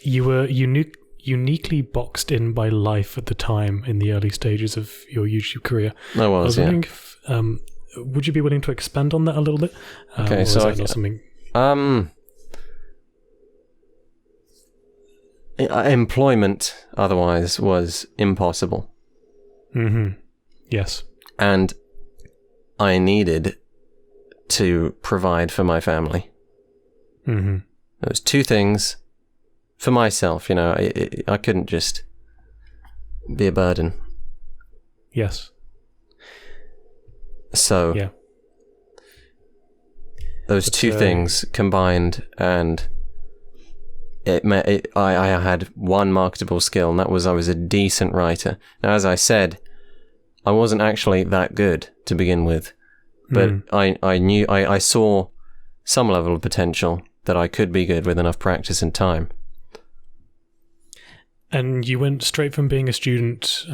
you were uniquely boxed in by life at the time in the early stages of your YouTube career. I was wondering if, would you be willing to expand on that a little bit? Okay, so something... employment otherwise was impossible. Mm-hmm. Yes. And I needed to provide for my family. Mm-hmm. There was two things for myself, I couldn't just be a burden. Yes. So yeah. Those two things combined, and I had one marketable skill, and that was I was a decent writer. Now, as I said, I wasn't actually that good to begin with, but I saw some level of potential that I could be good with enough practice and time. And you went straight from being a student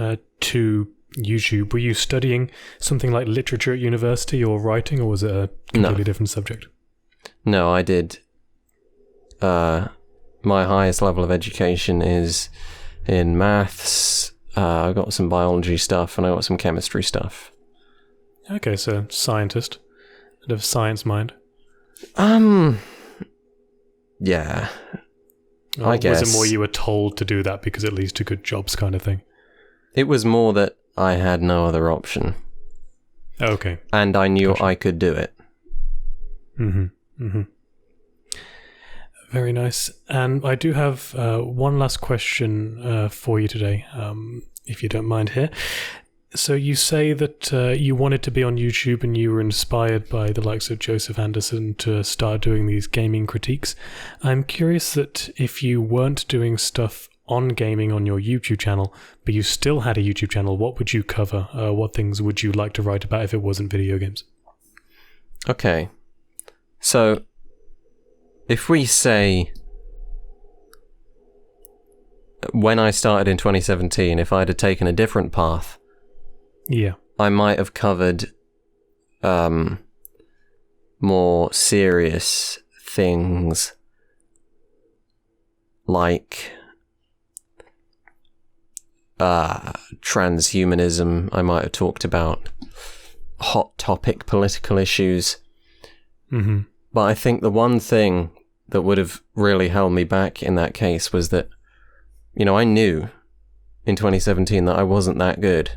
to YouTube. Were you studying something like literature at university or writing, or was it a completely different subject? No, I did. My highest level of education is in maths. I got some biology stuff, and I got some chemistry stuff. Okay, so scientist. Bit of science mind. Yeah. Or I guess. Was it more you were told to do that because it leads to good jobs kind of thing? It was more that I had no other option. Okay. And I knew I could do it. Mm-hmm. Mm-hmm. Very nice. And I do have one last question for you today, if you don't mind here. So you say that you wanted to be on YouTube and you were inspired by the likes of Joseph Anderson to start doing these gaming critiques. I'm curious that if you weren't doing stuff on gaming on your YouTube channel, but you still had a YouTube channel, what would you cover? What things would you like to write about if it wasn't video games? Okay. So, if we say, when I started in 2017, if I'd have taken a different path, Yeah. I might have covered more serious things like transhumanism. I might have talked about hot topic political issues. Mm-hmm. But I think the one thing that would have really held me back in that case was that, I knew in 2017 that I wasn't that good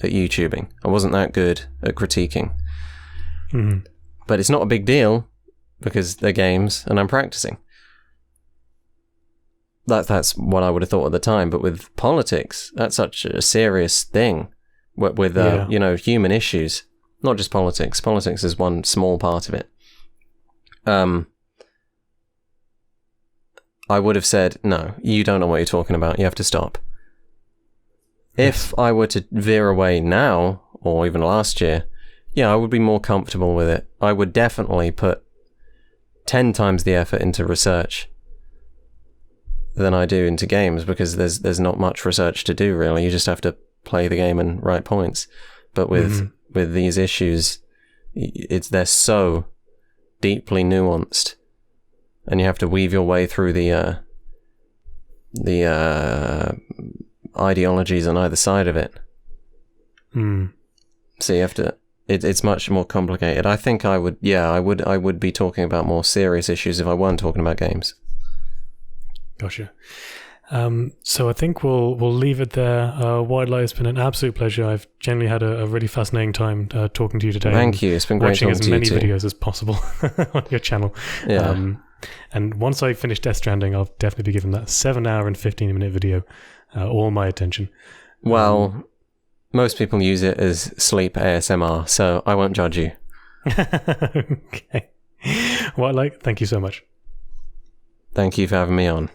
at YouTubing. I wasn't that good at critiquing. Mm-hmm. But it's not a big deal because they're games and I'm practicing. That's what I would have thought at the time. But with politics, that's such a serious thing with human issues, not just politics. Politics is one small part of it. I would have said, no, you don't know what you're talking about. You have to stop. Yes. If I were to veer away now, or even last year, I would be more comfortable with it. I would definitely put 10 times the effort into research than I do into games, because there's not much research to do, really. You just have to play the game and write points. But with these issues, they're so deeply nuanced, and you have to weave your way through the ideologies on either side of it. So you have to. It's much more complicated. I think I would be talking about more serious issues if I weren't talking about games. Gotcha. So I think we'll leave it there. Whitelight's has been an absolute pleasure. I've generally had a really fascinating time talking to you today. Thank you. It's been great watching talking as many to you too. videos as possible on your channel. Yeah. And once I finish Death Stranding, I'll definitely be giving that 7-hour and 15-minute video all my attention. Well, most people use it as sleep ASMR, so I won't judge you. Okay. Whitelight, thank you so much. Thank you for having me on.